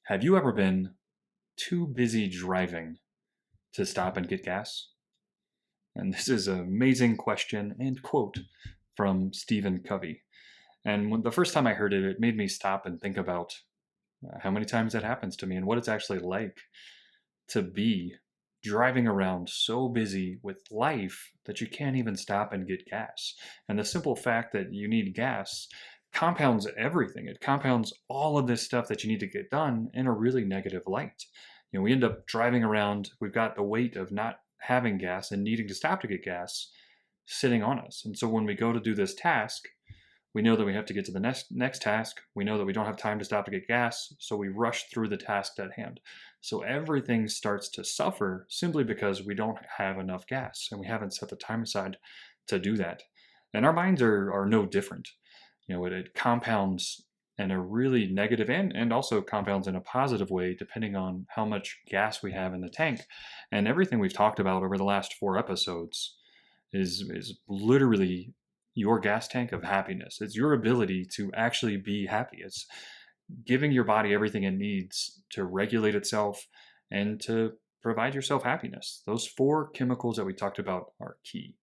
Have you ever been too busy driving to stop and get gas? And this is an amazing question and quote from Stephen Covey. And when the first time I heard it, it made me stop and think about how many times that happens to me and what it's actually like to be driving around so busy with life that you can't even stop and get gas. And the simple fact that you need gas compounds everything. It compounds all of this stuff that you need to get done in a really negative light. We end up driving around, we've got the weight of not having gas and needing to stop to get gas sitting on us. And so when we go to do this task, we know that we have to get to the next task. We know that we don't have time to stop to get gas, so we rush through the task at hand. So everything starts to suffer simply because we don't have enough gas and we haven't set the time aside to do that. And our minds are no different. It compounds in a really negative and also compounds in a positive way depending on how much gas we have in the tank. And everything we've talked about over the last 4 episodes is literally your gas tank of happiness. It's your ability to actually be happy. It's giving your body everything it needs to regulate itself and to provide yourself happiness. Those 4 chemicals that we talked about are key.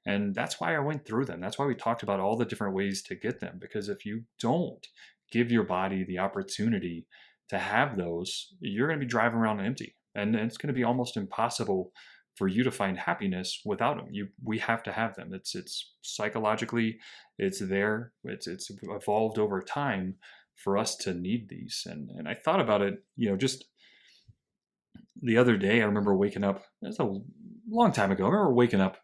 And that's why I went through them. That's why we talked about all the different ways to get them. Because if you don't give your body the opportunity to have those, you're going to be driving around empty. And it's going to be almost impossible for you to find happiness without them. We have to have them. It's psychologically, it's there. It's evolved over time for us to need these. And I thought about it, just the other day. I remember waking up. It's a long time ago. I remember waking up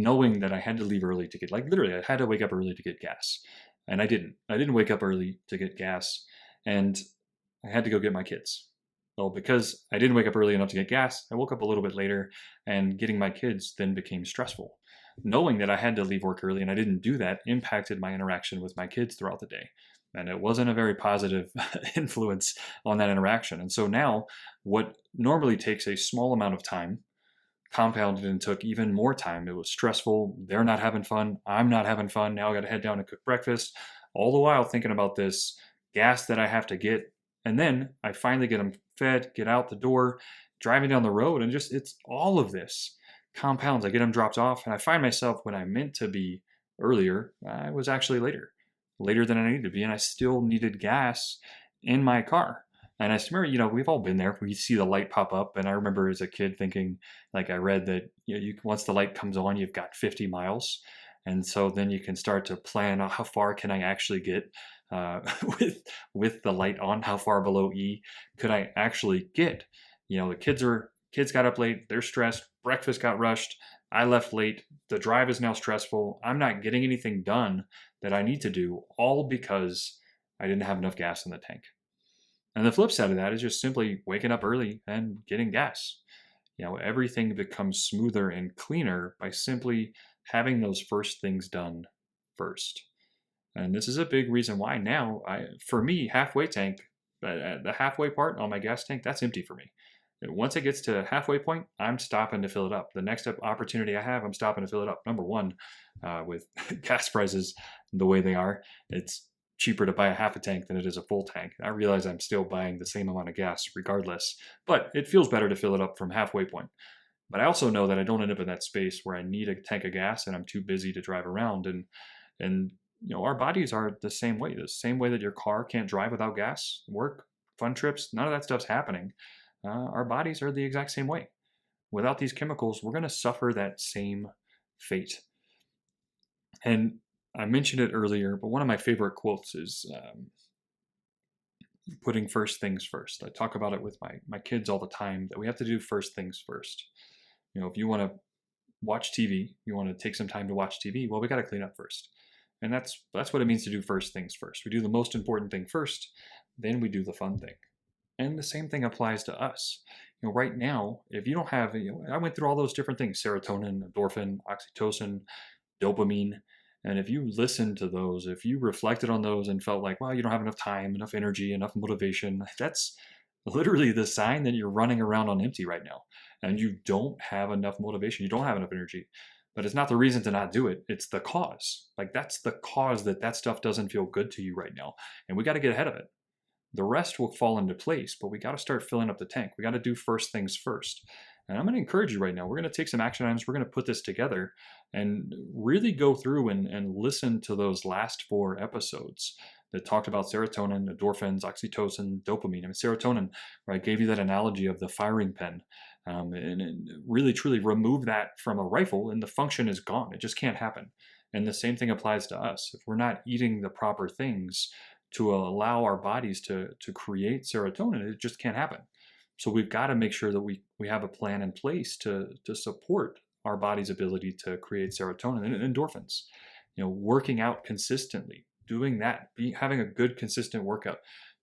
knowing that I had to leave early to get, literally, I had to wake up early to get gas. And I didn't. I didn't wake up early to get gas. And I had to go get my kids. Well, because I didn't wake up early enough to get gas, I woke up a little bit later, and getting my kids then became stressful. Knowing that I had to leave work early and I didn't do that impacted my interaction with my kids throughout the day. And it wasn't a very positive influence on that interaction. And so now, what normally takes a small amount of time compounded and took even more time. It was stressful. They're not having fun. I'm not having fun. Now I got to head down and cook breakfast, all the while thinking about this gas that I have to get. And then I finally get them fed, get out the door, driving down the road, and it's all of this compounds. I get them dropped off, and I find myself, when I meant to be earlier, I was actually later than I needed to be, and I still needed gas in my car. And I remember, we've all been there. We see the light pop up, and I remember as a kid thinking, I read that once the light comes on, you've got 50 miles, and so then you can start to plan out how far can I actually get uh, with the light on. How far below E could I actually get? The kids got up late. They're stressed. Breakfast got rushed. I left late. The drive is now stressful. I'm not getting anything done that I need to do, all because I didn't have enough gas in the tank. And the flip side of that is just simply waking up early and getting gas. Everything becomes smoother and cleaner by simply having those first things done first. And this is a big reason why now, for me, halfway tank, the halfway part on my gas tank, that's empty for me. Once it gets to halfway point, I'm stopping to fill it up. The next opportunity I have, I'm stopping to fill it up. Number one, with gas prices the way they are, it's cheaper to buy a half a tank than it is a full tank. I realize I'm still buying the same amount of gas regardless, but it feels better to fill it up from halfway point. But I also know that I don't end up in that space where I need a tank of gas and I'm too busy to drive around. And our bodies are the same way. The same way that your car can't drive without gas, work, fun trips, none of that stuff's happening. Our bodies are the exact same way. Without these chemicals, we're going to suffer that same fate. And I mentioned it earlier, but one of my favorite quotes is putting first things first. I talk about it with my kids all the time, that we have to do first things first. If you want to watch TV, you want to take some time to watch TV, well, we got to clean up first. And that's what it means to do first things first. We do the most important thing first, then we do the fun thing. And the same thing applies to us. Right now, if you don't have, I went through all those different things: serotonin, endorphin, oxytocin, dopamine. And if you listened to those, if you reflected on those and felt like, well, you don't have enough time, enough energy, enough motivation, that's literally the sign that you're running around on empty right now. And you don't have enough motivation. You don't have enough energy. But it's not the reason to not do it. It's the cause. That's the cause that stuff doesn't feel good to you right now. And we got to get ahead of it. The rest will fall into place, but we got to start filling up the tank. We got to do first things first. And I'm going to encourage you right now. We're going to take some action items. We're going to put this together and really go through and listen to those last 4 episodes that talked about serotonin, endorphins, oxytocin, dopamine. I mean, serotonin, where I gave you that analogy of the firing pin, and really truly remove that from a rifle and the function is gone. It just can't happen. And the same thing applies to us. If we're not eating the proper things to allow our bodies to create serotonin, it just can't happen. So we've got to make sure that we have a plan in place to support our body's ability to create serotonin and endorphins. Working out consistently, doing that, having a good consistent workout,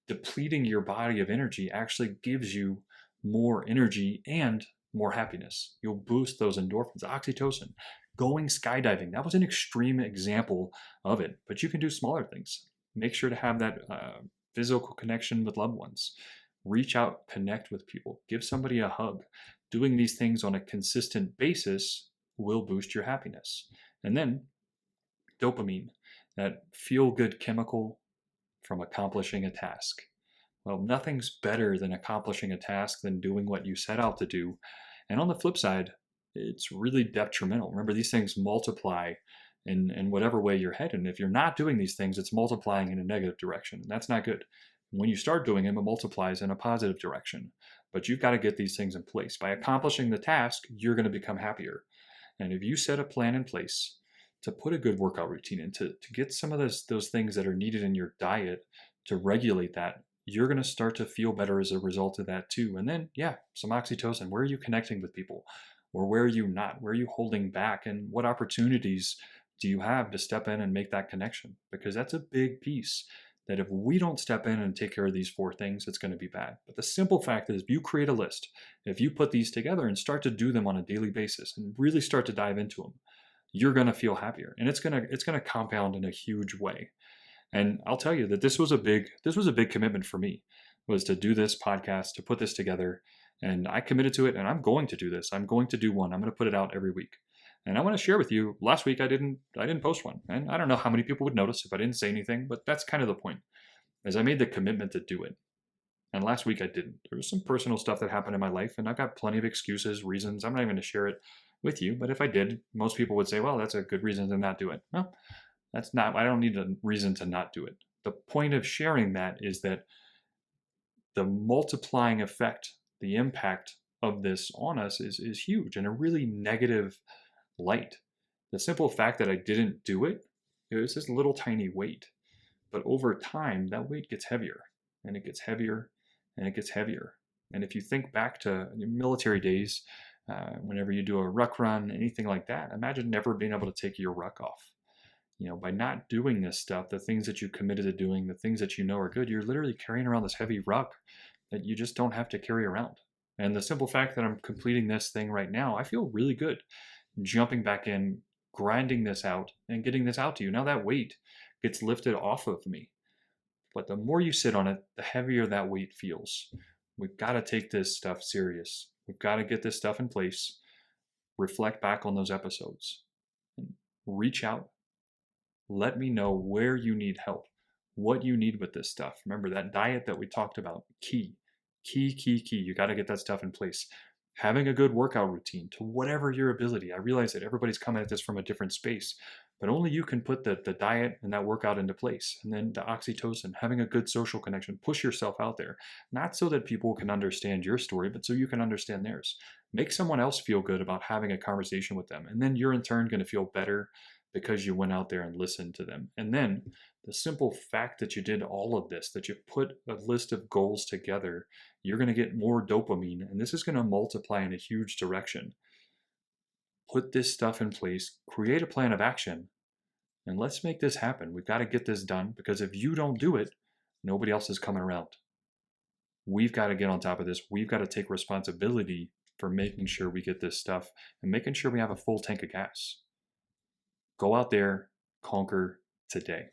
depleting your body of energy actually gives you more energy and more happiness. You'll boost those endorphins, oxytocin. Going skydiving, that was an extreme example of it, but you can do smaller things. Make sure to have that physical connection with loved ones. Reach out, connect with people, give somebody a hug. Doing these things on a consistent basis will boost your happiness. And then dopamine, that feel-good chemical from accomplishing a task. Well, nothing's better than accomplishing a task than doing what you set out to do. And on the flip side, it's really detrimental. Remember, these things multiply in whatever way you're headed. And if you're not doing these things, it's multiplying in a negative direction. And that's not good. When you start doing them, it multiplies in a positive direction. But you've got to get these things in place. By accomplishing the task, you're going to become happier. And if you set a plan in place to put a good workout routine in, to get some of those things that are needed in your diet to regulate that, you're going to start to feel better as a result of that too. And then, yeah, some oxytocin. Where are you connecting with people? Or where are you not? Where are you holding back? And what opportunities do you have to step in and make that connection? Because that's a big piece that if we don't step in and take care of these 4 things, it's going to be bad. But the simple fact is, if you create a list, if you put these together and start to do them on a daily basis and really start to dive into them, you're going to feel happier. And it's going to compound in a huge way. And I'll tell you that this was a big commitment for me, was to do this podcast, to put this together. And I committed to it, and I'm going to do this. I'm going to do one. I'm going to put it out every week. And I want to share with you, last week I didn't post one. And I don't know how many people would notice if I didn't say anything, but that's kind of the point, is I made the commitment to do it. And last week I didn't. There was some personal stuff that happened in my life, and I've got plenty of excuses, reasons. I'm not even going to share it with you, but if I did, most people would say, well, that's a good reason to not do it. No, that's not. I don't need a reason to not do it. The point of sharing that is that the multiplying effect, the impact of this on us is huge, in a really negative light. The simple fact that I didn't do it, it was this little tiny weight. But over time, that weight gets heavier, and it gets heavier, and it gets heavier. And if you think back to your military days, whenever you do a ruck run, anything like that, imagine never being able to take your ruck off. By not doing this stuff, the things that you committed to doing, the things that you know are good, you're literally carrying around this heavy ruck that you just don't have to carry around. And the simple fact that I'm completing this thing right now, I feel really good jumping back in, grinding this out, and getting this out to you. Now that weight gets lifted off of me. But the more you sit on it, the heavier that weight feels. We've got to take this stuff serious. We've got to get this stuff in place, reflect back on those episodes, and reach out. Let me know where you need help, what you need with this stuff. Remember that diet that we talked about, key. You got to get that stuff in place. Having a good workout routine to whatever your ability. I realize that everybody's coming at this from a different space, but only you can put the diet and that workout into place. And then the oxytocin, having a good social connection, push yourself out there, not so that people can understand your story, but so you can understand theirs. Make someone else feel good about having a conversation with them. And then you're in turn going to feel better because you went out there and listened to them. And then the simple fact that you did all of this, that you put a list of goals together, you're going to get more dopamine, and this is going to multiply in a huge direction. Put this stuff in place, create a plan of action, and let's make this happen. We've got to get this done, because if you don't do it, nobody else is coming around. We've got to get on top of this. We've got to take responsibility for making sure we get this stuff and making sure we have a full tank of gas. Go out there, conquer today.